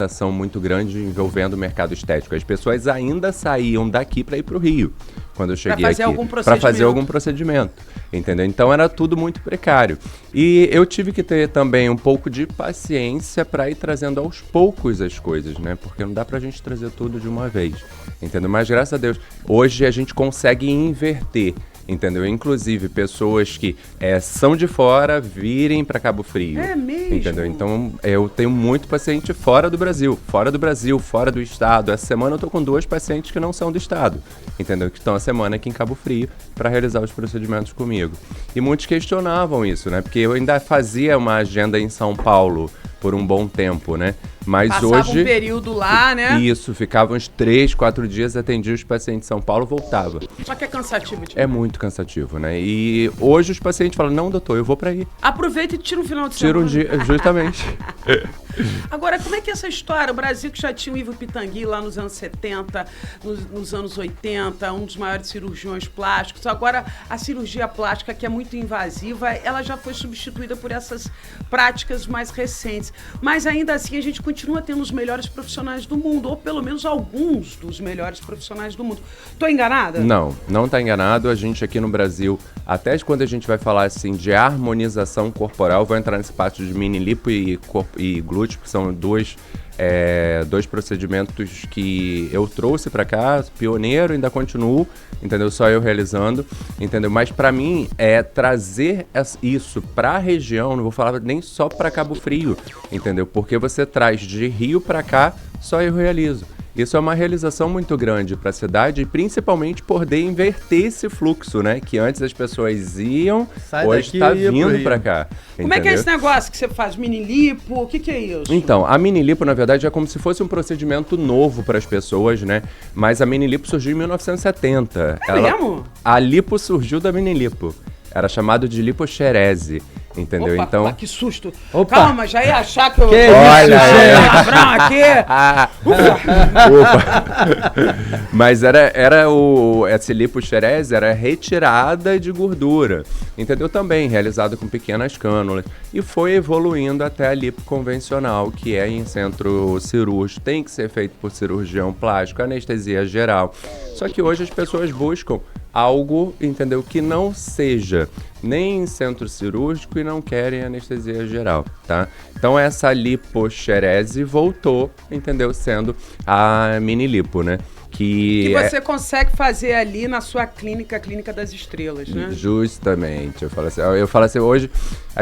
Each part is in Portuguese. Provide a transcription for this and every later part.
ação muito grande envolvendo o mercado estético. As pessoas ainda saíam daqui para ir para o Rio, quando eu cheguei aqui, para fazer algum procedimento, entendeu? Então era tudo muito precário. E eu tive que ter também um pouco de paciência para ir trazendo aos poucos as coisas, né? Porque não dá pra gente trazer tudo de uma vez, entendeu? Mas graças a Deus, hoje a gente consegue inverter, entendeu? Inclusive, pessoas que são de fora virem para Cabo Frio. É mesmo? Entendeu? Então, eu tenho muito paciente fora do Brasil, fora do estado. Essa semana eu tô com 2 pacientes que não são do estado, entendeu? Que estão a semana aqui em Cabo Frio para realizar os procedimentos comigo. E muitos questionavam isso, né? Porque eu ainda fazia uma agenda em São Paulo por um bom tempo, né? Mas passava hoje... um período lá, né? Isso, ficava uns 3, 4 dias, atendia os pacientes em São Paulo, voltava. Só que é cansativo. É muito cansativo, né? E hoje os pacientes falam, não, doutor, eu vou pra aí. Aproveita e tira um final de semana. Tira um dia, justamente. Agora, como é que é essa história? O Brasil que já tinha o Ivo Pitangui lá nos anos 70, nos anos 80, um dos maiores cirurgiões plásticos. Agora, a cirurgia plástica, que é muito invasiva, ela já foi substituída por essas práticas mais recentes. Mas ainda assim, a gente continua tendo os melhores profissionais do mundo, ou pelo menos alguns dos melhores profissionais do mundo. Tô enganada? Não tá enganado. A gente aqui no Brasil, até quando a gente vai falar assim de harmonização corporal, vou entrar nesse parte de mini lipo e glúteo, que são dois procedimentos que eu trouxe para cá, pioneiro, ainda continuo, entendeu? Só eu realizando, entendeu? Mas para mim é trazer isso para a região, não vou falar nem só para Cabo Frio, entendeu? Porque você traz de Rio para cá, só eu realizo. Isso é uma realização muito grande para a cidade, e principalmente poder inverter esse fluxo, né? Que antes as pessoas iam, hoje está vindo para cá. Como é que é esse negócio que você faz? Mini lipo? O que é isso? Então, a mini lipo, na verdade, é como se fosse um procedimento novo para as pessoas, né? Mas a mini lipo surgiu em 1970. Mesmo? A lipo surgiu da mini lipo. Era chamado de lipoxerese, entendeu? Opa, então, que susto. Opa. Calma, já ia achar que eu... Olha, palavrão aqui. Ufa. Mas esse lipoxerese era retirada de gordura, entendeu? Também realizado com pequenas cânulas. E foi evoluindo até a lipo convencional, que é em centro cirúrgico, tem que ser feito por cirurgião plástico, anestesia geral. Só que hoje as pessoas buscam algo, entendeu, que não seja nem em centro cirúrgico e não querem anestesia geral, tá? Então essa lipoxerese voltou, entendeu, sendo a mini lipo, né? Que você consegue fazer ali na sua clínica, a Clínica das Estrelas, né? Justamente. Eu falo assim, hoje...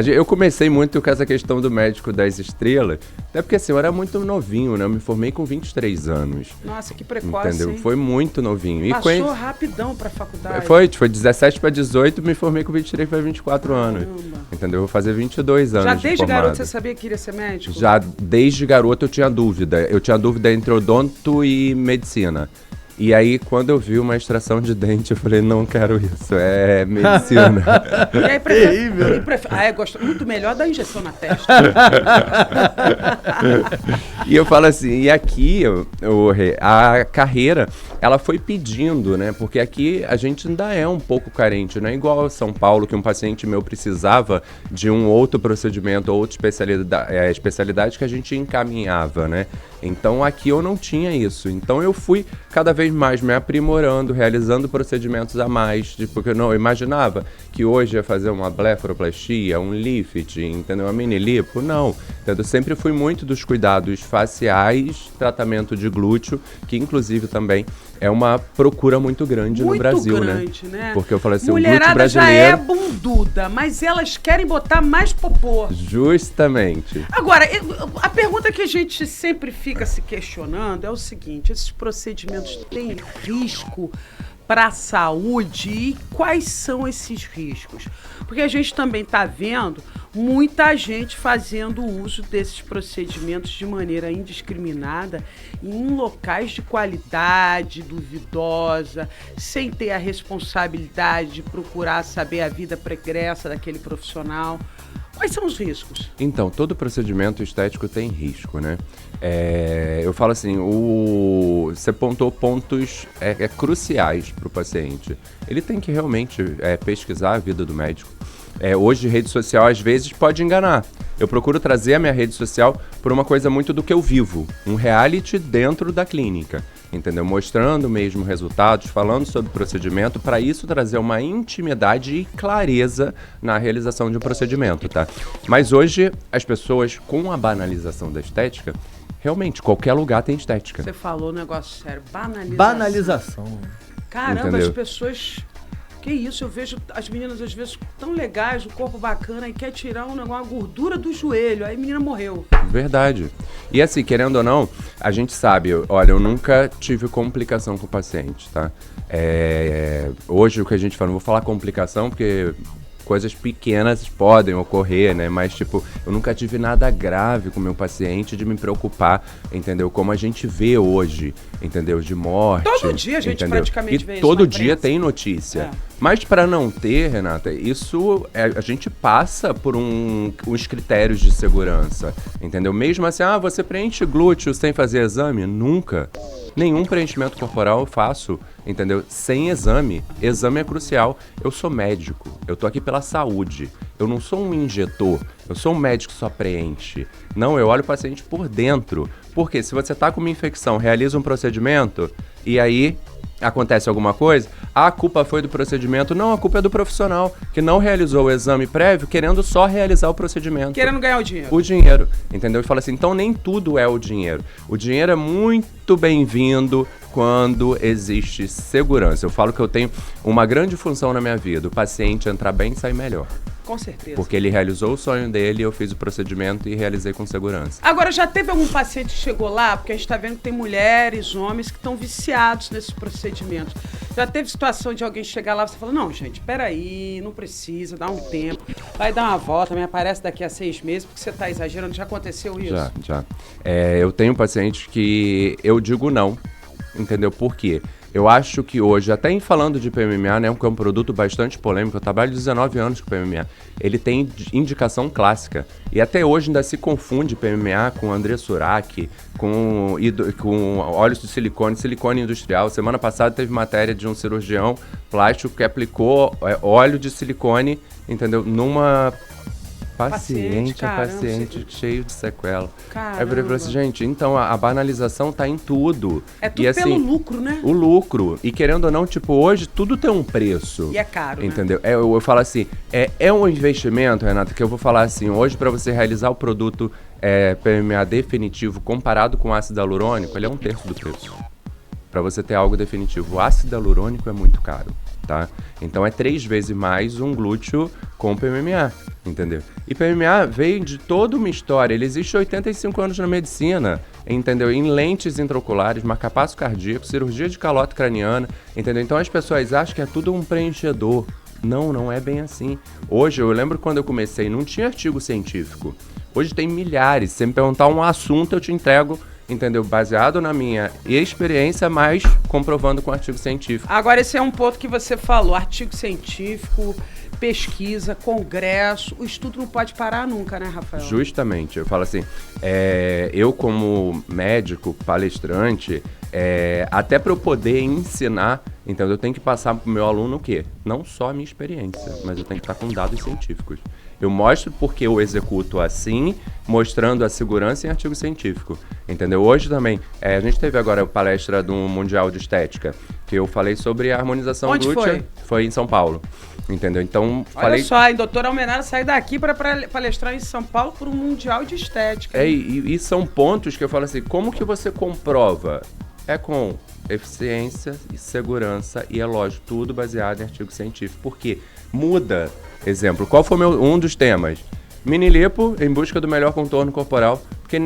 Eu comecei muito com essa questão do médico das estrelas, até porque assim, eu era muito novinho, né? Eu me formei com 23 anos. Nossa, que precoce, entendeu? hein? Foi muito novinho. Passou rapidão pra faculdade. Foi 17 para 18, me formei com 23 para 24 anos. Entendeu? Vou fazer 22 anos. Já desde formado. garoto você sabia que queria ser médico? Já desde garoto eu tinha dúvida. Eu tinha dúvida entre odonto e medicina. E aí, quando eu vi uma extração de dente, eu falei, não quero isso, é medicina. E aí, terrível. Eu gosto muito melhor da injeção na testa. E eu falo assim, e aqui, a carreira, ela foi pedindo, né? Porque aqui a gente ainda é um pouco carente, não é igual a São Paulo, que um paciente meu precisava de um outro procedimento, outra especialidade que a gente encaminhava, né? Então aqui eu não tinha isso. Então eu fui cada vez mais me aprimorando, realizando procedimentos a mais, porque eu não imaginava que hoje ia fazer uma blefaroplastia, um lift, entendeu? Uma mini lipo, não. Eu sempre fui muito dos cuidados faciais, tratamento de glúteo, que inclusive também é uma procura muito grande no Brasil, né? Porque eu falei assim, mulherada o glúteo brasileiro... já é bunduda, mas elas querem botar mais popô. Justamente. Agora, a pergunta que a gente sempre fica se questionando é o seguinte, esses procedimentos têm risco para a saúde e quais são esses riscos? Porque a gente também está vendo muita gente fazendo uso desses procedimentos de maneira indiscriminada em locais de qualidade duvidosa, sem ter a responsabilidade de procurar saber a vida pregressa daquele profissional. Quais são os riscos? Então, todo procedimento estético tem risco, né? Eu falo assim, você pontou pontos cruciais para o paciente. Ele tem que realmente pesquisar a vida do médico, Hoje, rede social, às vezes, pode enganar. Eu procuro trazer a minha rede social por uma coisa muito do que eu vivo. Um reality dentro da clínica, entendeu? Mostrando mesmo resultados, falando sobre o procedimento, para isso trazer uma intimidade e clareza na realização de um procedimento, tá? Mas hoje, as pessoas, com a banalização da estética, realmente, qualquer lugar tem estética. Você falou um negócio sério, Banalização. Caramba, entendeu? as pessoas... Que isso, eu vejo as meninas às vezes tão legais, o corpo bacana, e quer tirar uma gordura do joelho, aí a menina morreu. Verdade. E assim, querendo ou não, a gente sabe, olha, eu nunca tive complicação com o paciente, tá? Hoje o que a gente fala, não vou falar complicação, porque coisas pequenas podem ocorrer, né? Mas, tipo, eu nunca tive nada grave com o meu paciente de me preocupar, entendeu? Como a gente vê hoje, entendeu? De morte. Todo dia a gente entendeu? praticamente vê e isso todo na dia imprensa. tem notícia. Mas para não ter, Renata, a gente passa por uns critérios de segurança, entendeu? Mesmo assim, você preenche glúteo sem fazer exame? Nunca. Nenhum preenchimento corporal eu faço, entendeu? Sem exame. Exame é crucial. Eu sou médico, eu tô aqui pela saúde. Eu não sou um injetor, eu sou um médico que só preenche. Não, eu olho o paciente por dentro. Porque se você tá com uma infecção, realiza um procedimento e aí acontece alguma coisa, a culpa foi do procedimento. Não, a culpa é do profissional que não realizou o exame prévio, querendo só realizar o procedimento. Querendo ganhar o dinheiro. O dinheiro, entendeu? E fala assim, então nem tudo é o dinheiro. O dinheiro é muito bem-vindo quando existe segurança. Eu falo que eu tenho uma grande função na minha vida, o paciente entrar bem e sair melhor. Com certeza. Porque ele realizou o sonho dele, eu fiz o procedimento e realizei com segurança. Agora, já teve algum paciente que chegou lá, porque a gente está vendo que tem mulheres, homens que estão viciados nesses procedimentos. Já teve situação de alguém chegar lá e você falar, não, gente, peraí, não precisa, dá um tempo. Vai dar uma volta, me aparece daqui a 6 meses, porque você está exagerando. Já aconteceu isso? Já. Eu tenho pacientes que eu digo não, entendeu? Por quê? Eu acho que hoje, até em falando de PMMA, né, que é um produto bastante polêmico, eu trabalho 19 anos com PMMA, ele tem indicação clássica. E até hoje ainda se confunde PMMA com André Surak, com óleos de silicone industrial. Semana passada teve matéria de um cirurgião plástico que aplicou óleo de silicone, entendeu, numa paciente cheio de sequela. Aí eu falei assim, gente, então a banalização tá em tudo. É tudo e, assim, pelo lucro, né? O lucro. E querendo ou não, tipo, hoje tudo tem um preço. E é caro, entendeu? né? Eu falo assim, é um investimento, Renata, que eu vou falar assim, hoje para você realizar o produto PMA definitivo comparado com ácido hialurônico, ele é 1/3 do preço. Para você ter algo definitivo. O ácido hialurônico é muito caro, tá? Então é 3 vezes mais um glúteo com PMMA, entendeu? E PMMA veio de toda uma história. Ele existe há 85 anos na medicina, entendeu? Em lentes intraoculares, marca-passo cardíaco, cirurgia de calota craniana, entendeu? Então as pessoas acham que é tudo um preenchedor. Não é bem assim. Hoje, eu lembro quando eu comecei, não tinha artigo científico. Hoje tem milhares. Se você me perguntar um assunto, eu te entrego, entendeu? Baseado na minha experiência, mas comprovando com artigo científico. Agora, esse é um ponto que você falou, artigo científico, pesquisa, congresso, o estudo não pode parar nunca, né, Rafael? Justamente, eu falo assim, eu como médico, palestrante, até para eu poder ensinar, então eu tenho que passar para o meu aluno o quê? Não só a minha experiência, mas eu tenho que estar com dados científicos. Eu mostro porque eu executo assim, mostrando a segurança em artigo científico, entendeu? Hoje também, a gente teve agora a palestra do Mundial de Estética, que eu falei sobre a harmonização Onde glútea. Foi em São Paulo, entendeu? Então, Olha só, hein, doutora Almenara sai daqui para palestrar em São Paulo por um Mundial de Estética. E são pontos que eu falo assim, como que você comprova? É com eficiência e segurança, e é lógico, tudo baseado em artigo científico, porque muda. Exemplo, qual foi um dos temas? Mini lipo em busca do melhor contorno corporal, porque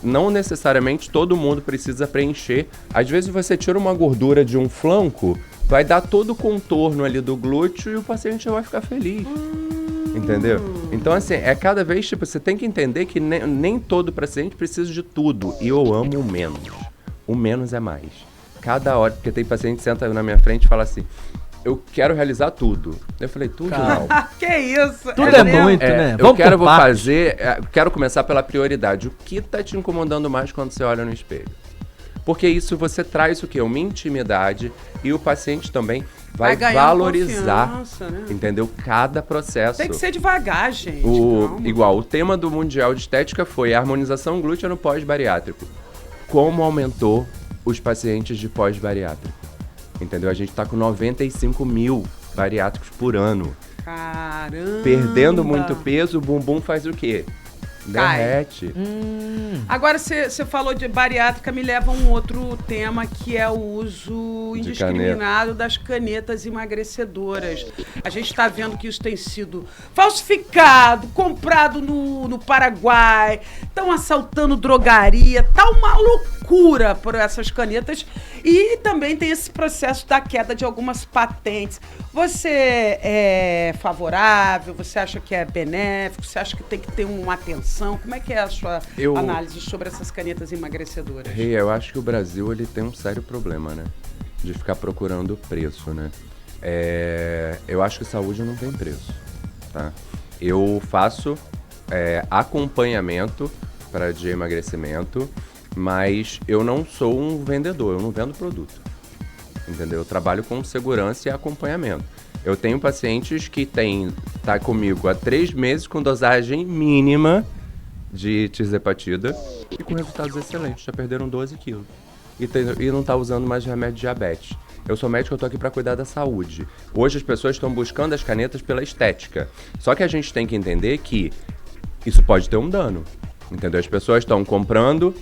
não necessariamente todo mundo precisa preencher. Às vezes você tira uma gordura de um flanco, vai dar todo o contorno ali do glúteo e o paciente vai ficar feliz. Entendeu? Então, assim, cada vez, tipo, você tem que entender que nem todo paciente precisa de tudo. E eu amo o menos. O menos é mais. Cada hora, porque tem paciente que senta na minha frente e fala assim, eu quero realizar tudo. Eu falei, tudo não. Que isso? Tudo é muito, né? Eu quero começar pela prioridade. O que tá te incomodando mais quando você olha no espelho? Porque isso você traz o quê? Uma intimidade e o paciente também vai ganhando valorizar, confiança, né? entendeu? Cada processo. Tem que ser devagar, gente. calma. Igual, o tema do Mundial de Estética foi a harmonização glútea no pós-bariátrico. Como aumentou os pacientes de pós-bariátrico? Entendeu? A gente tá com 95 mil bariátricos por ano. Caramba! Perdendo muito peso, o bumbum faz o quê? Cai. Derrete. Agora, você falou de bariátrica, me leva a um outro tema, que é o uso De indiscriminado das canetas emagrecedoras. A gente está vendo que isso tem sido falsificado, comprado no Paraguai, estão assaltando drogaria, tá uma loucura por essas canetas. E também tem esse processo da queda de algumas patentes. Você é favorável? Você acha que é benéfico? Você acha que tem que ter uma atenção? Como é que é a sua análise sobre essas canetas emagrecedoras? Eu acho que o Brasil ele tem um sério problema, né? De ficar procurando preço, né? Eu acho que saúde não tem preço, tá? Eu faço acompanhamento de emagrecimento, mas eu não sou um vendedor, eu não vendo produto, entendeu? Eu trabalho com segurança e acompanhamento. Eu tenho pacientes que tá comigo há 3 meses com dosagem mínima de tirzepatida e com resultados excelentes, já perderam 12 quilos. E não tá usando mais remédio de diabetes. Eu sou médico, eu tô aqui para cuidar da saúde. Hoje as pessoas estão buscando as canetas pela estética. Só que a gente tem que entender que isso pode ter um dano. Entendeu? As pessoas estão comprando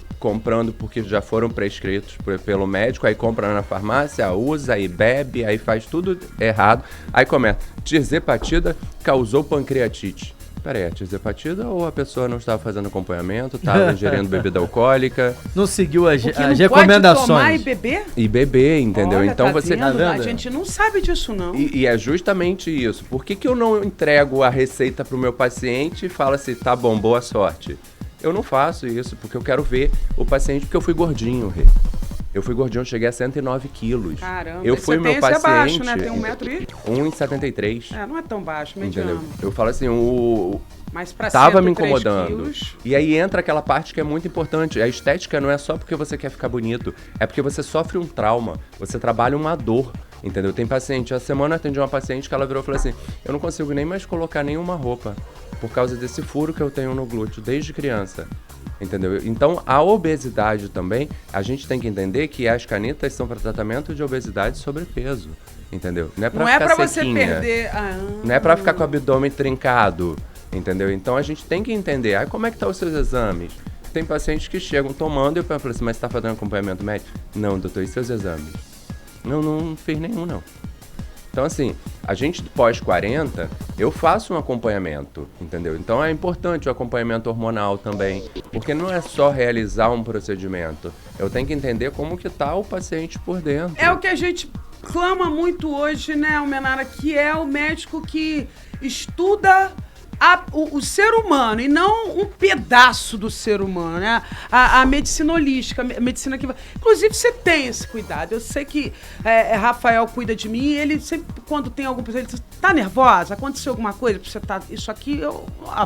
porque já foram prescritos pelo médico, aí compra na farmácia, usa, aí bebe, aí faz tudo errado. Aí começa, tirzepatida causou pancreatite. Peraí, é tirzepatida ou a pessoa não estava fazendo acompanhamento, estava ingerindo bebida alcoólica? Não seguiu as Porque não recomendações. pode tomar e beber? E beber, entendeu? Olha, então tá você... vendo? Tá A vendo? gente não sabe disso, não. E é justamente isso. Por que eu não entrego a receita pro meu paciente e falo assim, tá bom, boa sorte? Eu não faço isso, porque eu quero ver o paciente, porque eu fui gordinho, Rê. Eu fui gordinho, eu cheguei a 109 quilos. Caramba, eu fui meu paciente... baixo, né? Tem 1,73 m. Não é tão baixo, mediano. Entendeu? Eu falo assim, Mas pra tava me 103 incomodando. quilos... E aí entra aquela parte que é muito importante. A estética não é só porque você quer ficar bonito, é porque você sofre um trauma, você trabalha uma dor, entendeu? Tem paciente, essa semana eu atendi uma paciente que ela virou e falou assim, eu não consigo nem mais colocar nenhuma roupa por causa desse furo que eu tenho no glúteo desde criança. Entendeu? Então, a obesidade também, a gente tem que entender que as canetas são para tratamento de obesidade e sobrepeso. Entendeu? Não é pra ficar você sequinha. perder... Não é pra ficar com o abdômen trincado, entendeu? Então a gente tem que entender, como é que tá os seus exames? Tem pacientes que chegam tomando e eu falo assim, mas você tá fazendo acompanhamento médico? Não, doutor, e seus exames? Não fiz nenhum, não. Então assim, a gente pós-40, eu faço um acompanhamento, entendeu? Então é importante o acompanhamento hormonal também, porque não é só realizar um procedimento, eu tenho que entender como que tá o paciente por dentro. É o que a gente clama muito hoje, né, Almenara, que é o médico que estuda o ser humano e não um pedaço do ser humano, né? A medicina holística, a medicina que... Inclusive, você tem esse cuidado. Eu sei que Rafael cuida de mim e ele sempre, quando tem algum processo, ele diz, tá nervosa? Aconteceu alguma coisa? Você tá... Isso aqui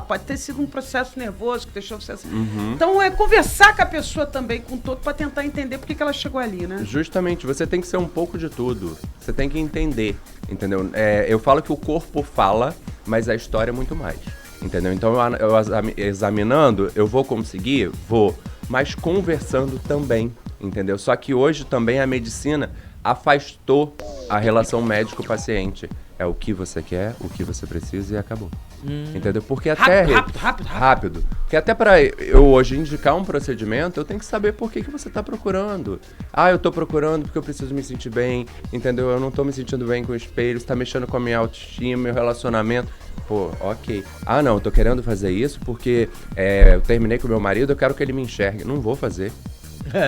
pode ter sido um processo nervoso que deixou você assim. Então, é conversar com a pessoa também, com todo, para tentar entender por que ela chegou ali, né? Justamente, você tem que ser um pouco de tudo. Você tem que entender, entendeu? Eu falo que o corpo fala, mas a história é muito mais, entendeu? Então, eu examinando, eu vou conseguir? Vou. Mas conversando também, entendeu? Só que hoje também a medicina afastou a relação médico-paciente. É o que você quer, o que você precisa e acabou. Entendeu? Porque até... Rápido. Porque até para eu hoje indicar um procedimento, eu tenho que saber por que você está procurando. Eu tô procurando porque eu preciso me sentir bem, entendeu? Eu não tô me sentindo bem com o espelho, está mexendo com a minha autoestima, meu relacionamento. Pô, ok. Não, eu tô querendo fazer isso porque eu terminei com meu marido, eu quero que ele me enxergue. Não vou fazer.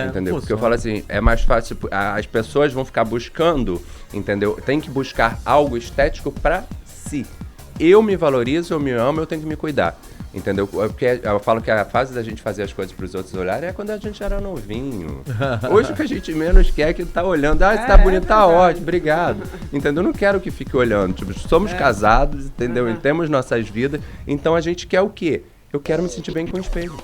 Entendeu? Porque eu falo assim, é mais fácil, as pessoas vão ficar buscando, entendeu? Tem que buscar algo estético pra si. Eu me valorizo, eu me amo, eu tenho que me cuidar, entendeu? Porque eu falo que a fase da gente fazer as coisas pros outros olharem é quando a gente era novinho. Hoje o que a gente menos quer é que tá olhando, você tá bonito, tá ótimo, obrigado. Entendeu? Eu não quero que fique olhando, tipo, somos casados, entendeu? E temos nossas vidas, então a gente quer o quê? Eu quero me sentir bem com o espelho.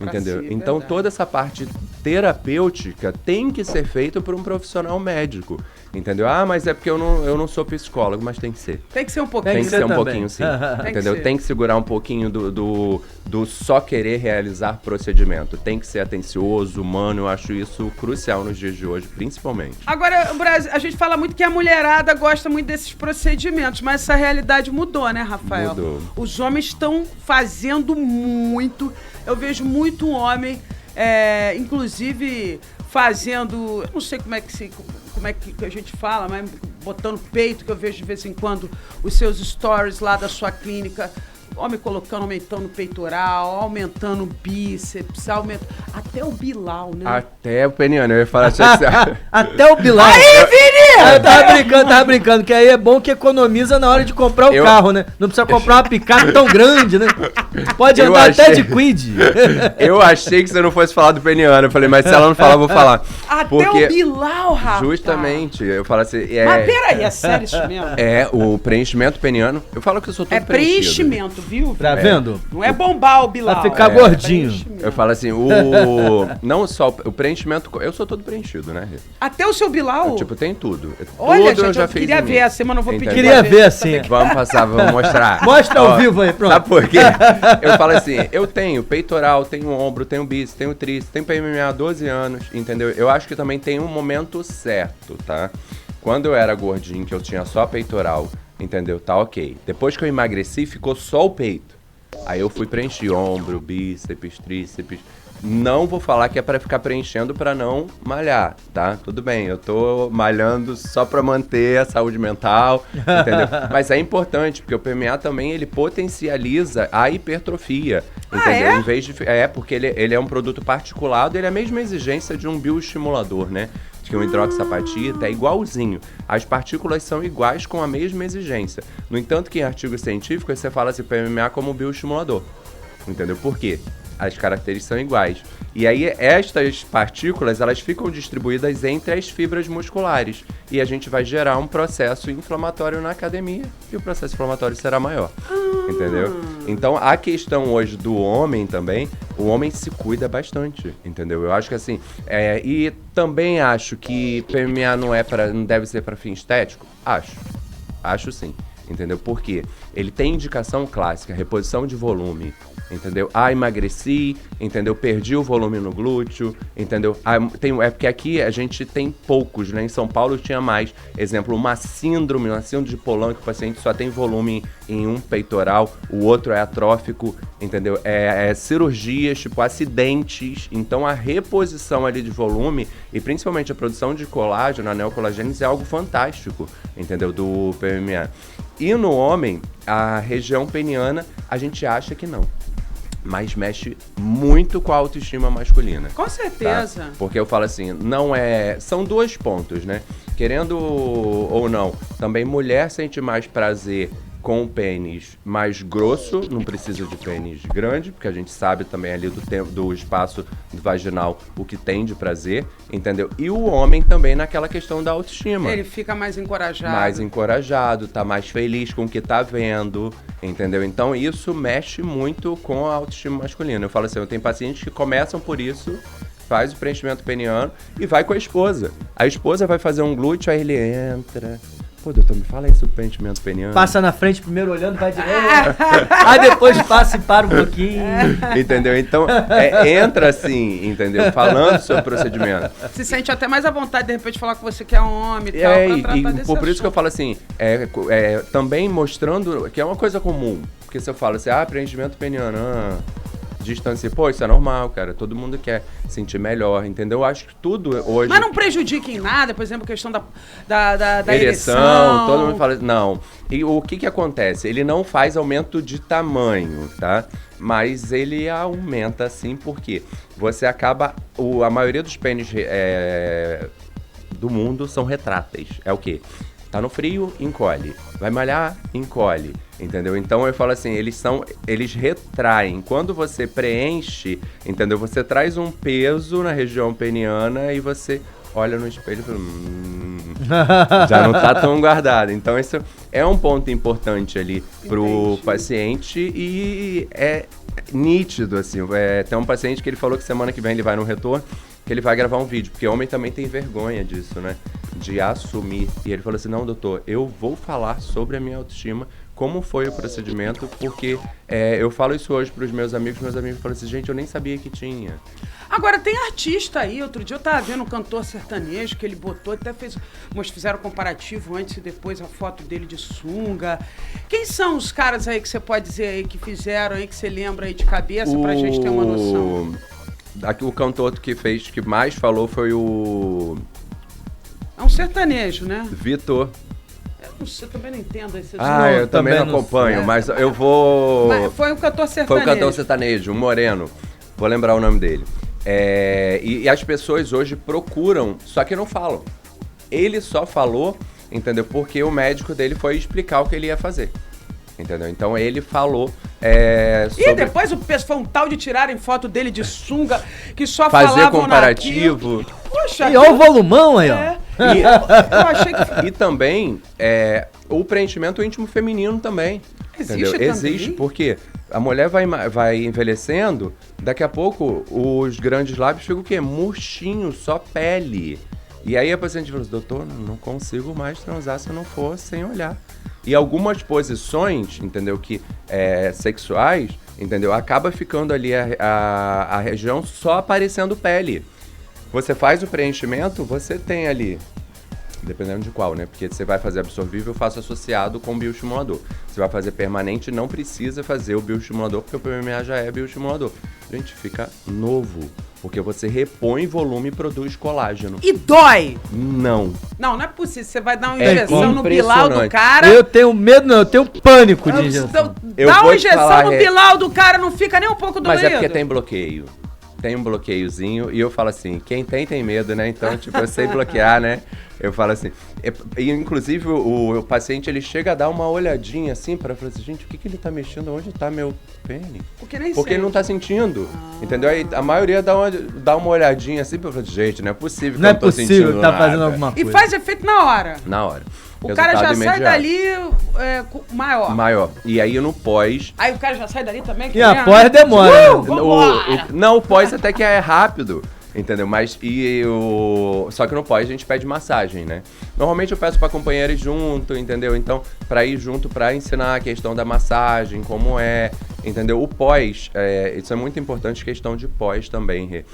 Entendeu? Si, então verdade. toda essa parte de terapêutica tem que ser feita por um profissional médico, entendeu? Ah, mas é porque eu não sou psicólogo, mas tem que ser. Tem que ser um pouquinho. Tem que ser um também. pouquinho, sim. Tem Entendeu? que ser. Tem que segurar um pouquinho do só querer realizar procedimento. Tem que ser atencioso, humano. Eu acho isso crucial nos dias de hoje, principalmente. Agora, Brasil, a gente fala muito que a mulherada gosta muito desses procedimentos, mas essa realidade mudou, né, Rafael? Mudou. Os homens estão fazendo muito. Eu vejo muito homem, inclusive fazendo, eu não sei como é que a gente fala, mas botando peito, que eu vejo de vez em quando os seus stories lá da sua clínica. Homem colocando, aumentando o peitoral, aumentando o bíceps, até o bilau, né? Até o peniano, eu ia falar assim. Até o Bilal. Aí, Vini! Eu tava brincando, que aí é bom que economiza na hora de comprar o carro, né? Não precisa comprar uma picape tão grande, né? Pode Eu andar até achei- de quid. Eu achei que você não fosse falar do peniano. Eu falei, mas se ela não falar, eu vou falar. Até Porque, o bilau, rapaz! justamente, eu falo assim. Mas peraí, é sério isso mesmo? O preenchimento peniano. Eu falo que eu sou todo É preenchido. preenchimento, viu? Tá vendo? Não é bombar o bilau. Pra ficar é gordinho. preenchimento. Eu falo assim, não só o preenchimento, eu sou todo preenchido, né? Até o seu bilau? Tipo, tem tudo. Olha, Tudo gente, eu fiz queria em mim. ver assim, mas não vou pedir. Entendeu? Queria pra ver Tá assim. bem. Vamos passar, vamos mostrar. Mostra ao Ó, vivo aí, pronto. Sabe por quê? Eu falo assim, eu tenho peitoral, tenho ombro, tenho bíceps, tenho tríceps, tenho PMA há 12 anos, entendeu? Eu acho que também tem um momento certo, tá? Quando eu era gordinho, que eu tinha só peitoral, entendeu? Tá ok. Depois que eu emagreci, ficou só o peito. Aí eu fui preencher ombro, bíceps, tríceps. Não vou falar que é pra ficar preenchendo pra não malhar, tá? Tudo bem, eu tô malhando só pra manter a saúde mental, entendeu? Mas é importante, porque o PMA também, ele potencializa a hipertrofia, entendeu? é? Em vez de... porque ele é um produto particulado, ele é a mesma exigência de um bioestimulador, né? Que o hidroxapatita é igualzinho. As partículas são iguais com a mesma exigência. No entanto, que em artigos científicos você fala assim, PMA como bioestimulador. Entendeu? Por quê? As características são iguais. E aí, estas partículas, elas ficam distribuídas entre as fibras musculares. E a gente vai gerar um processo inflamatório na academia. E o processo inflamatório será maior. Entendeu? Então, a questão hoje do homem também, o homem se cuida bastante. Entendeu? Eu acho que assim... e também acho que PMA não deve ser para fim estético. Acho sim. Entendeu? Por quê? Ele tem indicação clássica, reposição de volume, entendeu? Emagreci, entendeu? Perdi o volume no glúteo, entendeu? É porque aqui a gente tem poucos, né? Em São Paulo tinha mais. Exemplo, uma síndrome de Polan, que o paciente só tem volume em um peitoral, o outro é atrófico, entendeu? Cirurgias, tipo acidentes. Então a reposição ali de volume e principalmente a produção de colágeno, a neocolagênese, é algo fantástico, entendeu? Do PMA. E no homem, a região peniana, a gente acha que não. Mas mexe muito com a autoestima masculina. Com certeza. Tá? Porque eu falo assim, não é... São dois pontos, né? Querendo ou não, também mulher sente mais prazer com o pênis mais grosso, não precisa de pênis grande, porque a gente sabe também ali do espaço vaginal o que tem de prazer, entendeu? E o homem também naquela questão da autoestima. Ele fica mais encorajado. Mais encorajado, tá mais feliz com o que tá vendo, entendeu? Então isso mexe muito com a autoestima masculina. Eu falo assim, eu tenho pacientes que começam por isso, faz o preenchimento peniano e vai com a esposa. A esposa vai fazer um glúteo, aí ele entra... Pô, doutor, me fala aí sobre o preenchimento peniano. Passa na frente primeiro olhando, vai direto. Aí depois passa e para um pouquinho. Entendeu? Então, entra assim, entendeu? Falando sobre o procedimento. Se sente até mais à vontade, de repente, falar com você que é homem e tal, pra tratar desse por isso que eu assunto. falo assim, também mostrando que é uma coisa comum. Porque se eu falo assim, preenchimento peniano, distância, pô, isso é normal, cara. Todo mundo quer sentir melhor, entendeu? Eu acho que tudo hoje... Mas não prejudica em nada, por exemplo, a questão da ereção, todo mundo fala... Não. E o que acontece? Ele não faz aumento de tamanho, tá? Mas ele aumenta, sim, porque você acaba... A maioria dos pênis do mundo são retráteis. É o quê? Tá no frio, encolhe. Vai malhar, encolhe. Entendeu? Então eu falo assim, eles retraem. Quando você preenche, entendeu? Você traz um peso na região peniana e você olha no espelho e fala, já não tá tão guardado. Então isso é um ponto importante ali pro paciente e é nítido, assim. Tem um paciente que ele falou que semana que vem ele vai no retorno que ele vai gravar um vídeo, porque homem também tem vergonha disso, né? De assumir. E ele falou assim, não, doutor, eu vou falar sobre a minha autoestima, como foi o procedimento, porque eu falo isso hoje pros meus amigos falam assim, gente, eu nem sabia que tinha. Agora, tem artista aí, outro dia eu tava vendo um cantor sertanejo que ele botou, até fizeram comparativo antes e depois a foto dele de sunga. Quem são os caras aí que você pode dizer aí que fizeram aí, que você lembra aí de cabeça pra gente ter uma noção? Aqui o cantor que mais falou foi o... É um sertanejo, né? Vitor. Eu também não entendo esse... Eu também não acompanho, mas eu vou... Mas foi um cantor sertanejo. Foi um cantor sertanejo, um moreno. Vou lembrar o nome dele. E as pessoas hoje procuram, só que não falam. Ele só falou, entendeu? Porque o médico dele foi explicar o que ele ia fazer. Entendeu? Então ele falou sobre... E depois foi um tal de tirarem foto dele de sunga, que só fazer falavam comparativo. naquilo. Poxa, E olha o volumão aí, ó. Eu achei que... E também o preenchimento íntimo feminino também. Existe entendeu? Existe, porque a mulher vai envelhecendo, daqui a pouco os grandes lábios ficam o quê? Murchinho, só pele. E aí a paciente falou assim, doutor, não consigo mais transar se eu não for sem olhar. E algumas posições, entendeu, que sexuais, entendeu, acaba ficando ali a região só aparecendo pele. Você faz o preenchimento, você tem ali, dependendo de qual, né? Porque você vai fazer absorvível, eu faço associado com bioestimulador. Você vai fazer permanente, não precisa fazer o bioestimulador, porque o PMA já é bioestimulador. Gente, fica novo, porque você repõe volume e produz colágeno. E dói! Não. Não é possível. Você vai dar uma injeção no bilau do impressionante. cara... Eu tenho medo, não, eu tenho pânico de injeção. Dá uma injeção no bilau do cara, não fica nem um pouco doído. Mas é porque tem bloqueio. Tem um bloqueiozinho e eu falo assim, quem tem medo, né? Então, tipo, eu sei bloquear, né? Eu falo assim, e inclusive o paciente, ele chega a dar uma olhadinha assim para falar assim, gente, o que ele tá mexendo? Onde tá meu pênis? Porque ele não tá sentindo, entendeu? Aí a maioria dá uma olhadinha assim pra falar, gente, não é possível que Não eu é não tô possível sentindo que tá nada. fazendo alguma coisa. E faz efeito na hora. Na hora. O cara já Resultado sai imediato. dali maior. Maior. E aí no pós... Aí o cara já sai dali também? E a pós demora. Não, o pós até que é rápido, entendeu? Mas só que no pós a gente pede massagem, né? Normalmente eu peço pra companheira ir junto, entendeu? Então, pra ir junto, pra ensinar a questão da massagem, como entendeu? O pós, isso é muito importante, questão de pós também, Rê.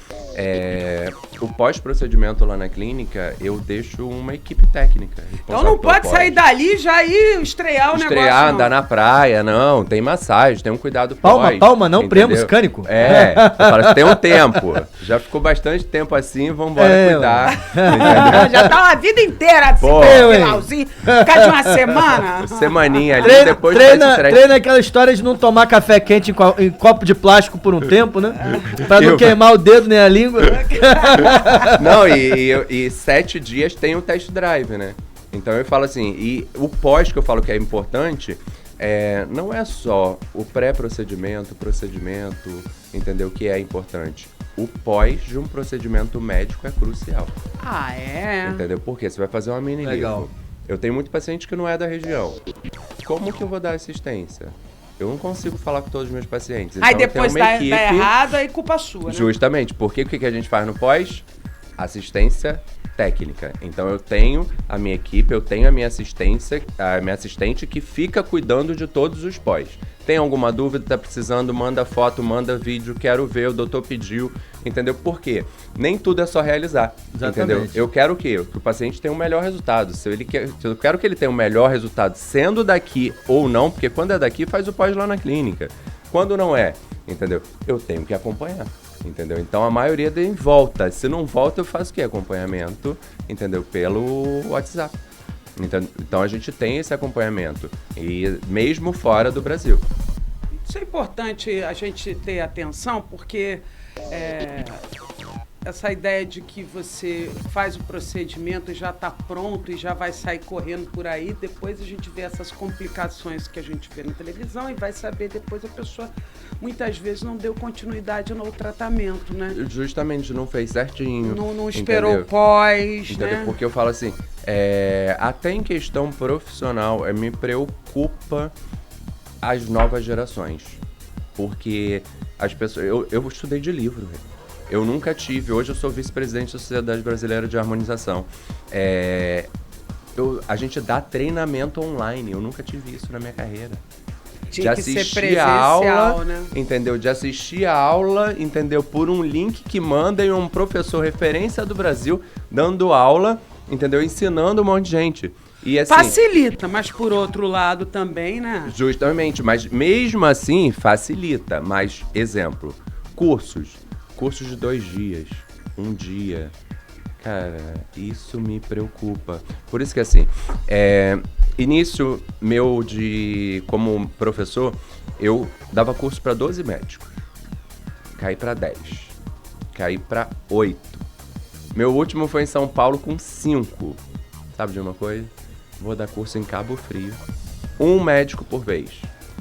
O pós-procedimento lá na clínica, eu deixo uma equipe técnica. Então não pode sair dali e já ir estrear o negócio, não. Andar na praia, não. Tem massagem, tem um cuidado Palma, não premos cânico. Eu falo, tem um tempo. Já ficou bastante tempo assim, vambora cuidar. Já tá uma vida inteira assim, finalzinho, ficar de uma semana. Semaninha ali, depois treina aquela história de não tomar café quente em copo de plástico por um tempo, né? Pra não queimar o dedo nem a língua. Não, e 7 dias tem o test drive, né? Então eu falo assim, e o pós que eu falo que é importante, não é só o pré-procedimento, o procedimento, entendeu? Que é importante. O pós de um procedimento médico é crucial. Ah, é? Entendeu? Porque você vai fazer uma mini lipo. Eu tenho muito paciente que não é da região. Como que eu vou dar assistência? Eu não consigo falar com todos os meus pacientes. Então Aí depois dá errado, aí culpa sua, né? Justamente, porque o que a gente faz no pós? Assistência técnica. Então eu tenho a minha equipe, eu tenho a minha assistente que fica cuidando de todos os pós. Tem alguma dúvida, tá precisando, manda foto, manda vídeo, quero ver, o doutor pediu, entendeu? Por quê? Nem tudo é só realizar, entendeu? Eu quero o quê? Que o paciente tenha um melhor resultado. Se eu quero que ele tenha um melhor resultado, sendo daqui ou não, porque quando é daqui, faz o pós lá na clínica. Quando não é, entendeu? Eu tenho que acompanhar. Entendeu? Então a maioria em volta. Se não volta, eu faço o quê? Acompanhamento, entendeu? Pelo WhatsApp. Então a gente tem esse acompanhamento. E mesmo fora do Brasil. Isso é importante a gente ter atenção, porque essa ideia de que você faz o procedimento e já está pronto e já vai sair correndo por aí, depois a gente vê essas complicações que a gente vê na televisão e vai saber depois a pessoa muitas vezes não deu continuidade no tratamento, né? Justamente, não fez certinho. Não esperou o pós, entendeu? né? Porque eu falo assim, até em questão profissional, me preocupa as novas gerações. Porque as pessoas... Eu estudei de livro, velho. eu nunca tive. Hoje eu sou vice-presidente da Sociedade Brasileira de Harmonização. A gente dá treinamento online. Eu nunca tive isso na minha carreira. Tinha que ser presencial, aula, né? Entendeu? De assistir a aula, entendeu? Por um link que manda e um professor referência do Brasil dando aula, entendeu? Ensinando um monte de gente. E, assim, facilita, mas por outro lado também, né? Justamente, mas mesmo assim facilita. Mas, exemplo, cursos de 2 dias, 1 dia. Cara, isso me preocupa. Por isso que assim, início meu como professor, eu dava curso para 12 médicos. Caí para 10. Caí para 8. Meu último foi em São Paulo com 5. Sabe de uma coisa? Vou dar curso em Cabo Frio. 1 médico por vez.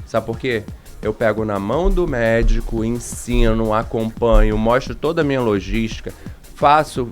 Sabe por quê? Eu pego na mão do médico, ensino, acompanho, mostro toda a minha logística, faço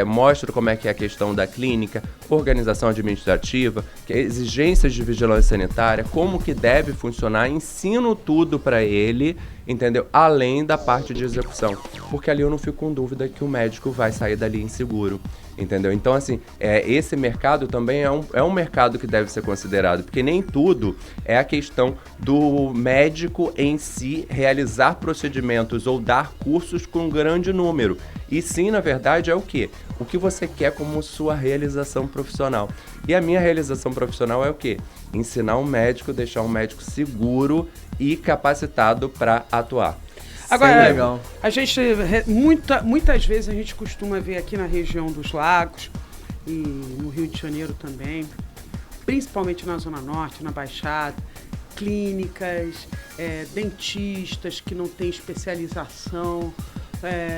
mostro como é que é a questão da clínica, organização administrativa, exigências de vigilância sanitária, como que deve funcionar, ensino tudo para ele, entendeu? Além da parte de execução, porque ali eu não fico com dúvida que o médico vai sair dali inseguro, entendeu? Então, assim, esse mercado também é um mercado que deve ser considerado, porque nem tudo é a questão do médico em si realizar procedimentos ou dar cursos com um grande número, e sim, na verdade, é o quê? O que você quer como sua realização profissional. E a minha realização profissional é o quê? Ensinar um médico, deixar um médico seguro e capacitado para atuar. Agora, legal. A gente, muitas vezes a gente costuma ver aqui na região dos Lagos e no Rio de Janeiro também, principalmente na Zona Norte, na Baixada, clínicas, dentistas que não têm especialização.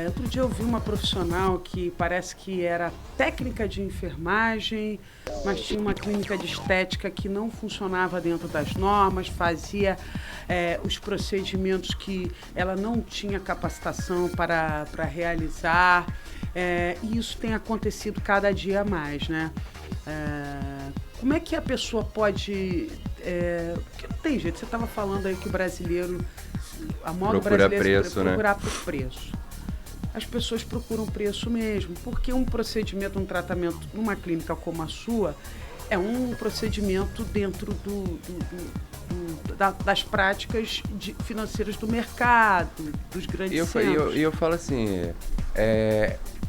Outro dia eu vi uma profissional que parece que era técnica de enfermagem, mas tinha uma clínica de estética que não funcionava dentro das normas, fazia os procedimentos que ela não tinha capacitação para realizar, e isso tem acontecido cada dia mais, né? Como é que a pessoa pode... porque não tem jeito, você estava falando aí que o brasileiro... A moda brasileira é procurar por preço. As pessoas procuram preço mesmo, porque um procedimento, um tratamento numa clínica como a sua é um procedimento dentro das práticas financeiras do mercado, dos grandes centros. E eu falo assim,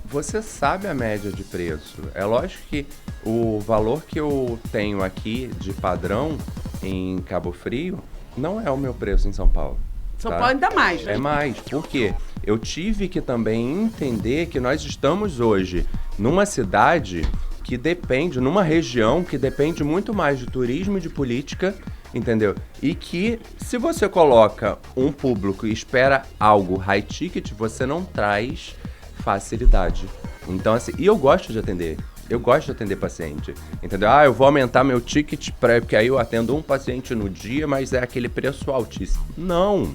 você sabe a média de preço. É lógico que o valor que eu tenho aqui de padrão em Cabo Frio não é o meu preço em São Paulo. São Paulo ainda mais, né? É mais, por quê? Eu tive que também entender que nós estamos hoje numa cidade que depende, numa região que depende muito mais de turismo e de política, entendeu? E que se você coloca um público e espera algo high ticket, você não traz facilidade. Então, assim, e eu gosto de atender. Eu gosto de atender paciente, entendeu? Eu vou aumentar meu ticket porque aí eu atendo um paciente no dia, mas é aquele preço altíssimo. Não,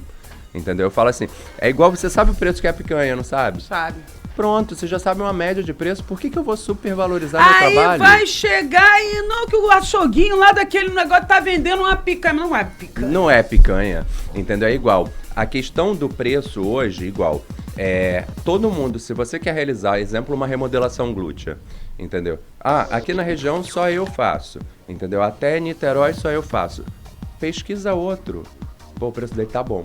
entendeu? Eu falo assim, é igual, você sabe o preço que é a picanha, não sabe? Sabe. Pronto, você já sabe uma média de preço, por que eu vou supervalorizar meu trabalho? Aí vai chegar e não que o açouguinho lá daquele negócio tá vendendo uma picanha, não é picanha. Não é picanha, entendeu? É igual. A questão do preço hoje, igual, todo mundo, se você quer realizar, exemplo, uma remodelação glútea, entendeu? Aqui na região só eu faço, entendeu? Até Niterói só eu faço. Pesquisa outro. Pô, o preço dele tá bom.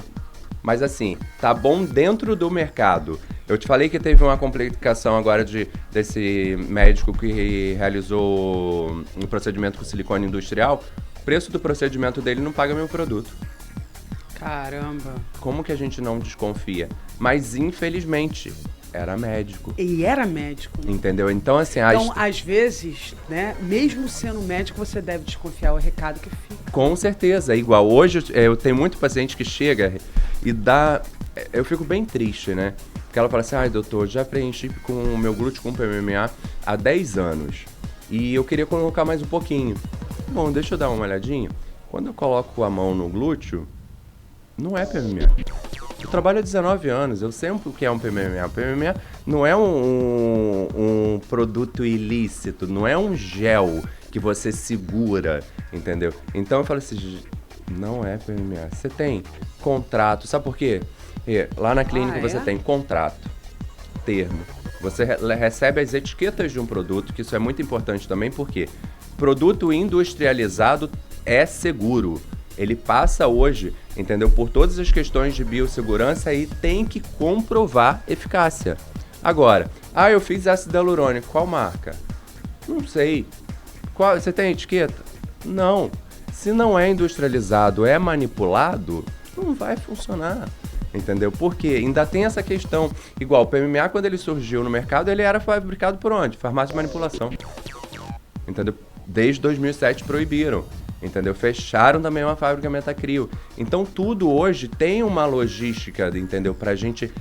Mas assim, tá bom dentro do mercado. Eu te falei que teve uma complicação agora desse médico que realizou um procedimento com silicone industrial. O preço do procedimento dele não paga meu produto. Caramba. Como que a gente não desconfia? Mas infelizmente, era médico. E era médico, né? Entendeu? Então, assim... Então, às vezes, né, mesmo sendo médico, você deve desconfiar o recado que fica. Com certeza, é igual. Hoje, eu tenho muito paciente que chega e dá... Eu fico bem triste, né? Porque ela fala assim, doutor, já preenchi com o meu glúteo com PMMA há 10 anos. E eu queria colocar mais um pouquinho. Bom, deixa eu dar uma olhadinha. Quando eu coloco a mão no glúteo, não é PMMA. Eu trabalho há 19 anos, eu sei o que é um PMMA. O PMMA não é um produto ilícito, não é um gel que você segura, entendeu? Então eu falo assim, não é PMMA. Você tem contrato, sabe por quê? Lá na clínica você tem contrato. termo. Você recebe as etiquetas de um produto, que isso é muito importante também, porque produto industrializado é seguro. Ele passa hoje, entendeu, por todas as questões de biossegurança e tem que comprovar eficácia. Agora, eu fiz ácido hialurônico, qual marca? Não sei. Você tem etiqueta? Não. Se não é industrializado, é manipulado, não vai funcionar. Entendeu? Porque ainda tem essa questão. Igual o PMMA, quando ele surgiu no mercado, ele era fabricado por onde? Farmácia de manipulação. Entendeu? Desde 2007 proibiram. Entendeu? Fecharam também uma fábrica Metacrio. Então tudo hoje tem uma logística, entendeu? Pra gente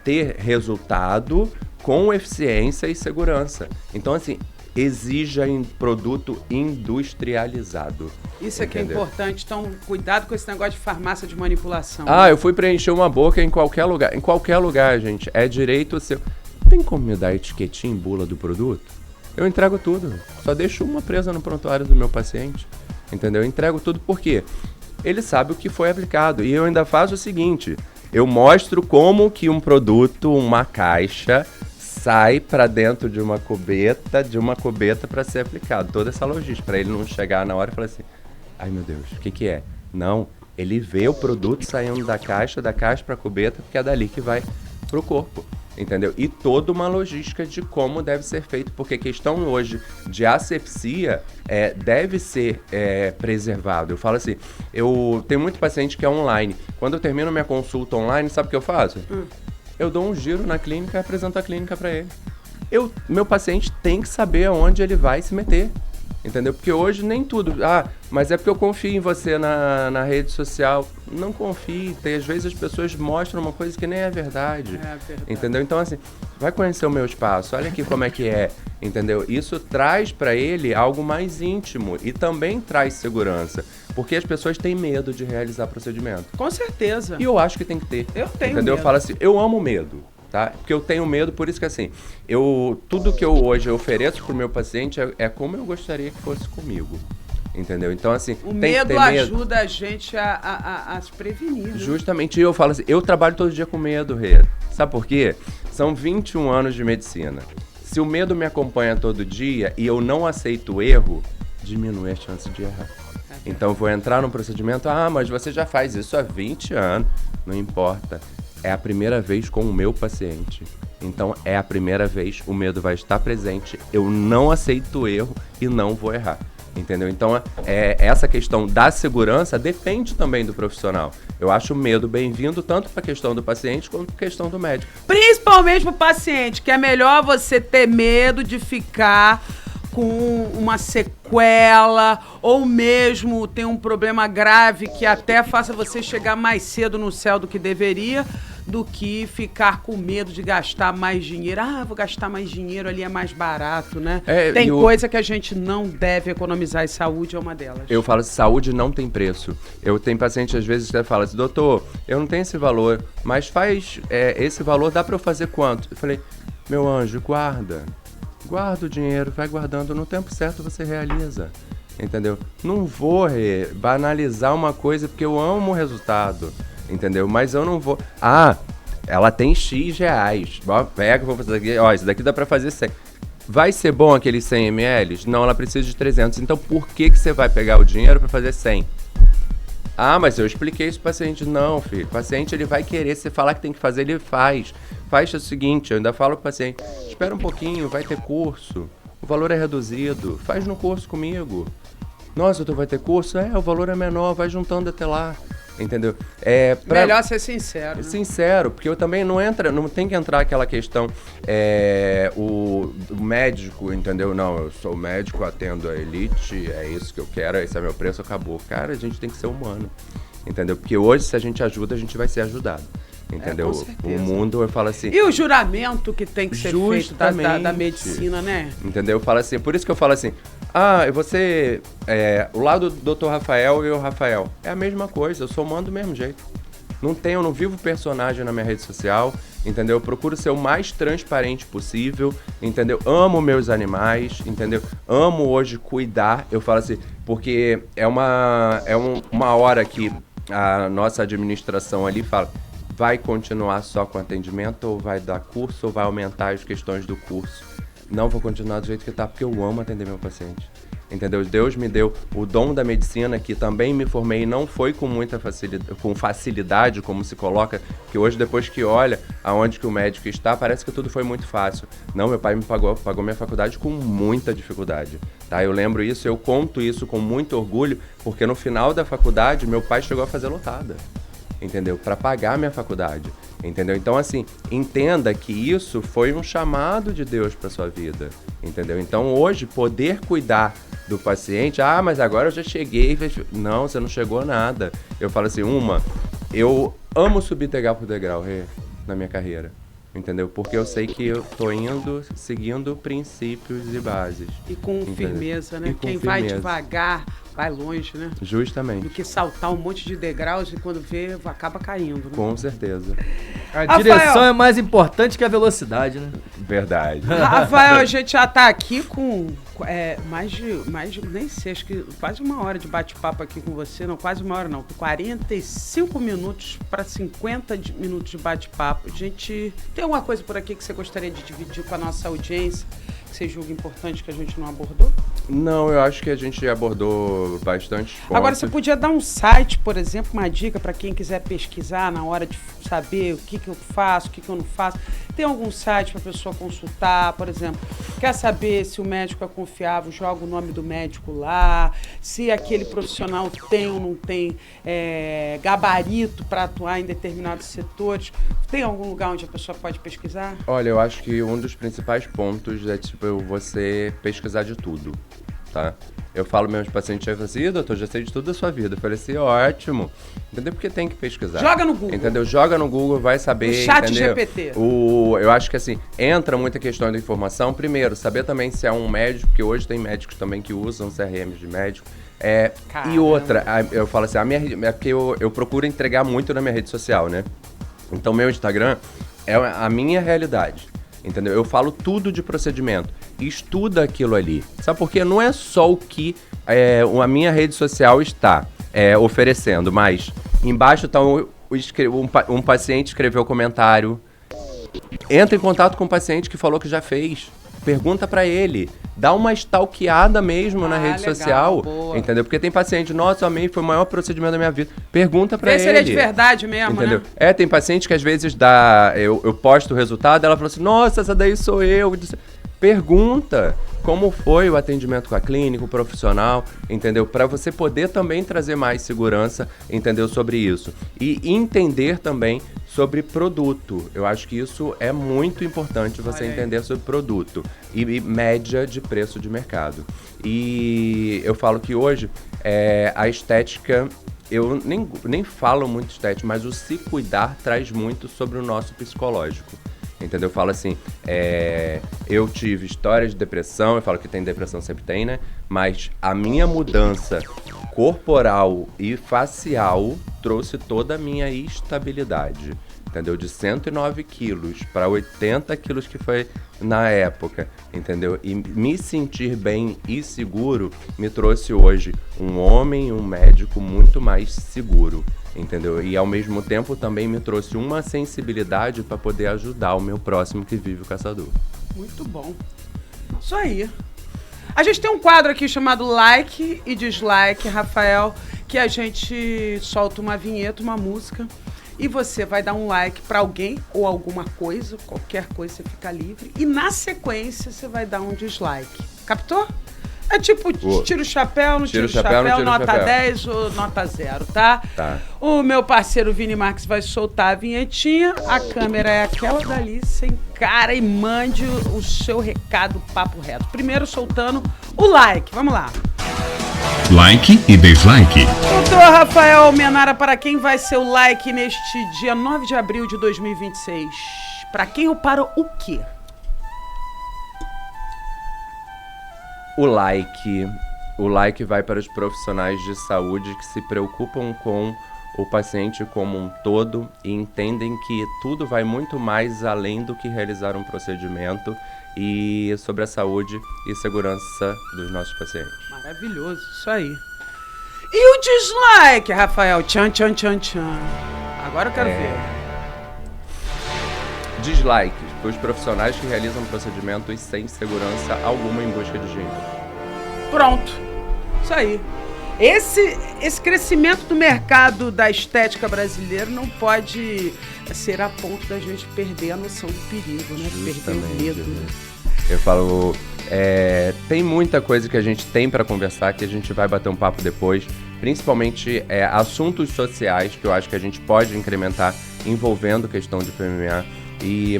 ter resultado com eficiência e segurança. Então assim, exija produto industrializado. Isso é que é importante. Então, cuidado com esse negócio de farmácia de manipulação. Eu fui preencher uma boca em qualquer lugar. Em qualquer lugar, gente. É direito seu. Tem como me dar etiquetinha em bula do produto? Eu entrego tudo. Só deixo uma presa no prontuário do meu paciente. Entendeu? Eu entrego tudo porque ele sabe o que foi aplicado. E eu ainda faço o seguinte. Eu mostro como que um produto, uma caixa, sai para dentro de uma cubeta para ser aplicado. Toda essa logística, para ele não chegar na hora e falar assim, ai meu Deus, o que é? Não, ele vê o produto saindo da caixa para a cubeta, porque é dali que vai pro corpo, entendeu? E toda uma logística de como deve ser feito, porque a questão hoje de asepsia deve ser preservado. Eu falo assim, eu tenho muito paciente que é online. Quando eu termino minha consulta online, sabe o que eu faço? Eu dou um giro na clínica e apresento a clínica para ele. Meu paciente tem que saber aonde ele vai se meter, entendeu? Porque hoje nem tudo... mas é porque eu confio em você na rede social. Não confie. Às vezes as pessoas mostram uma coisa que nem é verdade. Entendeu? Então assim, vai conhecer o meu espaço. Olha aqui como é que é, entendeu? Isso traz para ele algo mais íntimo e também traz segurança. Porque as pessoas têm medo de realizar procedimento. Com certeza. E eu acho que tem que ter. Eu tenho entendeu? medo. Eu falo assim, eu amo medo, tá? Porque eu tenho medo, por isso que assim, tudo que eu hoje ofereço pro meu paciente é como eu gostaria que fosse comigo. Entendeu? Então assim, o tem medo que ter medo. ajuda a gente a se prevenir. Né? Justamente, eu falo assim, eu trabalho todo dia com medo, Rê. Sabe por quê? São 21 anos de medicina. Se o medo me acompanha todo dia e eu não aceito o erro, diminui a chance de errar. Então eu vou entrar num procedimento, mas você já faz isso há 20 anos. Não importa. É a primeira vez com o meu paciente. Então é a primeira vez, o medo vai estar presente, eu não aceito o erro e não vou errar. Entendeu? Então essa questão da segurança depende também do profissional. Eu acho o medo bem-vindo tanto para a questão do paciente quanto para a questão do médico. Principalmente para o paciente, que é melhor você ter medo de ficar com uma sequela ou mesmo ter um problema grave que até faça você chegar mais cedo no céu do que deveria, do que ficar com medo de gastar mais dinheiro. Vou gastar mais dinheiro, ali é mais barato, né? Tem coisa que a gente não deve economizar e saúde é uma delas. Eu falo, saúde não tem preço. Eu tenho paciente às vezes que fala assim, doutor, eu não tenho esse valor, mas esse valor dá para eu fazer quanto? Eu falei, meu anjo, guarda o dinheiro, vai guardando, no tempo certo você realiza, entendeu? Não vou banalizar uma coisa porque eu amo o resultado, entendeu? Mas eu não vou... ela tem X reais, vou fazer aqui, isso daqui dá pra fazer 100. Vai ser bom aqueles 100 ml? Não, ela precisa de 300, então por que você vai pegar o dinheiro pra fazer 100? Mas eu expliquei isso pro paciente. Não, filho, o paciente ele vai querer, se falar que tem que fazer, ele faz. Faz o seguinte, eu ainda falo pro paciente, espera um pouquinho, vai ter curso, o valor é reduzido, faz no curso comigo. Nossa, doutor, vai ter curso? O valor é menor, vai juntando até lá. Entendeu? Melhor ser sincero. Né? Sincero, porque eu também não tem que entrar aquela questão, o médico, entendeu? Não, eu sou médico, atendo a elite, é isso que eu quero, esse é meu preço, acabou. Cara, a gente tem que ser humano, entendeu? Porque hoje, se a gente ajuda, a gente vai ser ajudado. Entendeu? Com certeza. O mundo, eu falo assim... E o juramento que tem que ser feito da medicina, né? Entendeu? Eu falo assim, por isso que eu falo assim, o lado do Dr. Rafael e o Rafael, é a mesma coisa, eu sou humano do mesmo jeito. Eu não vivo personagem na minha rede social, entendeu? Eu procuro ser o mais transparente possível, entendeu? Amo meus animais, entendeu? Amo hoje cuidar, eu falo assim, porque é uma hora que a nossa administração ali fala... vai continuar só com atendimento, ou vai dar curso, ou vai aumentar as questões do curso. Não vou continuar do jeito que tá, porque eu amo atender meu paciente. Entendeu? Deus me deu o dom da medicina, que também me formei, não foi com muita facilidade, como se coloca, que hoje, depois que olha aonde que o médico está, parece que tudo foi muito fácil. Não, meu pai me pagou minha faculdade com muita dificuldade, tá? Eu lembro isso, eu conto isso com muito orgulho, porque no final da faculdade, meu pai chegou a fazer lotada, entendeu? Para pagar minha faculdade, entendeu? Então, assim, entenda que isso foi um chamado de Deus para sua vida, entendeu? Então, hoje, poder cuidar do paciente, mas agora eu já cheguei. Não, você não chegou nada. Eu falo assim, eu amo subir degrau por degrau na minha carreira, entendeu? Porque eu sei que eu tô indo seguindo princípios e bases. E com entendeu? Firmeza, né? Quem firmeza. vai devagar, vai longe, né? Justamente. Do que saltar um monte de degraus e quando vê, acaba caindo, né? Com certeza. A direção é mais importante que a velocidade, né? Verdade. Rafael, a gente já tá aqui com mais de, nem sei, acho que quase uma hora de bate-papo aqui com você. Não, quase uma hora não, 45 minutos para 50 minutos de bate-papo. Gente, tem alguma coisa por aqui que você gostaria de dividir com a nossa audiência, que você julga importante que a gente não abordou? Não, eu acho que a gente abordou bastante pontos. Agora, você podia dar um site, por exemplo, uma dica para quem quiser pesquisar na hora de saber o que eu faço, o que eu não faço. Tem algum site para a pessoa consultar, por exemplo? Quer saber se o médico é confiável, joga o nome do médico lá, se aquele profissional tem ou não tem gabarito para atuar em determinados setores. Tem algum lugar onde a pessoa pode pesquisar? Olha, eu acho que um dos principais pontos é, você pesquisar de tudo, tá? Eu falo meus pacientes, eu falo assim, doutor, já sei de tudo da sua vida. Eu falei assim, ótimo. Entendeu? Porque tem que pesquisar. Joga no Google. Entendeu? Joga no Google, vai saber, o chat entendeu? GPT. Eu acho que assim, entra muita questão da informação. Primeiro, saber também se é um médico, porque hoje tem médicos também que usam CRMs de médico. E outra, eu falo assim, é porque eu procuro entregar muito na minha rede social, né? Então, meu Instagram é a minha realidade. Entendeu? Eu falo tudo de procedimento. Estuda aquilo ali. Sabe por quê? Não é só o que a minha rede social está oferecendo, mas embaixo está um paciente escreveu comentário. Entra em contato com o paciente que falou que já fez. Pergunta pra ele. Dá uma stalkeada mesmo na rede legal, social. Boa. Entendeu? Porque tem paciente, nossa, eu amei, foi o maior procedimento da minha vida. Pergunta pra ele. Vê se ele é de verdade mesmo, entendeu? né? Tem paciente que às vezes eu posto o resultado, ela fala assim, nossa, essa daí sou eu. Pergunta como foi o atendimento com a clínica, o profissional, entendeu? Para você poder também trazer mais segurança, entendeu? Sobre isso. E entender também sobre produto. Eu acho que isso é muito importante, você entender sobre produto e média de preço de mercado. E eu falo que hoje a estética, eu nem falo muito estética, mas o se cuidar traz muito sobre o nosso psicológico. Entendeu? Eu falo assim, eu tive história de depressão, eu falo que tem depressão, sempre tem, né? Mas a minha mudança corporal e facial trouxe toda a minha estabilidade, entendeu? De 109 quilos para 80 quilos que foi na época, entendeu? E me sentir bem e seguro me trouxe hoje um homem, um médico muito mais seguro. Entendeu? E ao mesmo tempo também me trouxe uma sensibilidade para poder ajudar o meu próximo que vive o caçador. Muito bom. Isso aí. A gente tem um quadro aqui chamado Like e Dislike, Rafael, que a gente solta uma vinheta, uma música, e você vai dar um like para alguém ou alguma coisa, qualquer coisa, você fica livre, e na sequência você vai dar um dislike. Captou? É tipo, tira o chapéu, não tira o chapéu, nota 10 ou nota 0, tá? Tá. O meu parceiro Vini Marques vai soltar a vinhetinha, a câmera é aquela dali, você encara e mande o seu recado papo reto. Primeiro soltando o like, vamos lá. Like e dislike. Doutor Rafael Menara, para quem vai ser o like neste dia 9 de abril de 2026? Para quem ou para o quê? O like vai para os profissionais de saúde que se preocupam com o paciente como um todo e entendem que tudo vai muito mais além do que realizar um procedimento e sobre a saúde e segurança dos nossos pacientes. Maravilhoso, isso aí. E o dislike, Rafael? Tchan, tchan, tchan, tchan. Agora eu quero ver. Dislike. Os profissionais que realizam procedimentos sem segurança alguma em busca de dinheiro. Pronto. Isso aí. Esse crescimento do mercado da estética brasileira não pode ser a ponto da gente perder a noção do perigo, né? Perder o medo, né? Eu falo, tem muita coisa que a gente tem para conversar, que a gente vai bater um papo depois, principalmente assuntos sociais, que eu acho que a gente pode incrementar envolvendo questão de PMMA,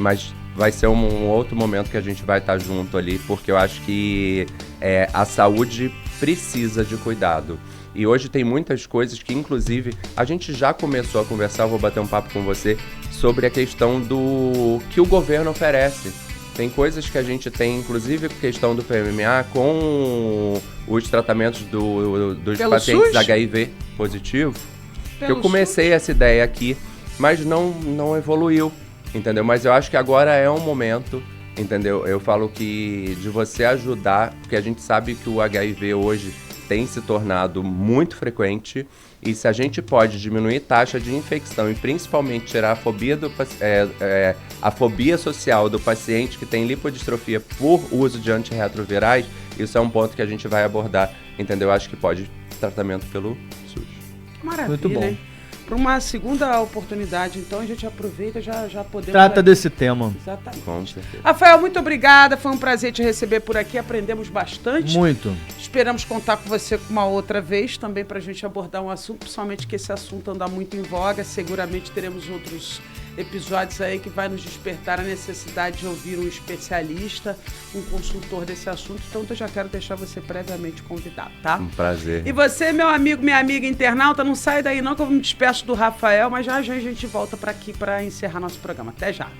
mas vai ser um outro momento que a gente vai estar junto ali, porque eu acho que a saúde precisa de cuidado. E hoje tem muitas coisas que, inclusive, a gente já começou a conversar, eu vou bater um papo com você, sobre a questão do que o governo oferece. Tem coisas que a gente tem, inclusive questão do PMMA, com os tratamentos dos Pelo pacientes SUS? HIV positivo. Que Pelo eu comecei essa ideia aqui, mas não evoluiu, entendeu? Mas eu acho que agora é um momento, entendeu? Eu falo que de você ajudar, porque a gente sabe que o HIV hoje tem se tornado muito frequente, e se a gente pode diminuir taxa de infecção e principalmente tirar a fobia social do paciente que tem lipodistrofia por uso de antirretrovirais, isso é um ponto que a gente vai abordar, entendeu? Eu acho que pode tratamento pelo SUS. Maravilha, Muito bom. hein? Para uma segunda oportunidade, então, a gente aproveita e já podemos... Trata desse tema. Exatamente. Com certeza. Rafael, muito obrigada. Foi um prazer te receber por aqui. Aprendemos bastante. Muito. Esperamos contar com você uma outra vez também para a gente abordar um assunto, principalmente que esse assunto anda muito em voga. Seguramente teremos outros episódios aí que vai nos despertar a necessidade de ouvir um especialista, um consultor desse assunto. Então, eu já quero deixar você previamente convidado, tá? Um prazer. E você, meu amigo, minha amiga internauta, não sai daí não que eu me despeço do Rafael, mas já a gente volta para aqui para encerrar nosso programa. Até já.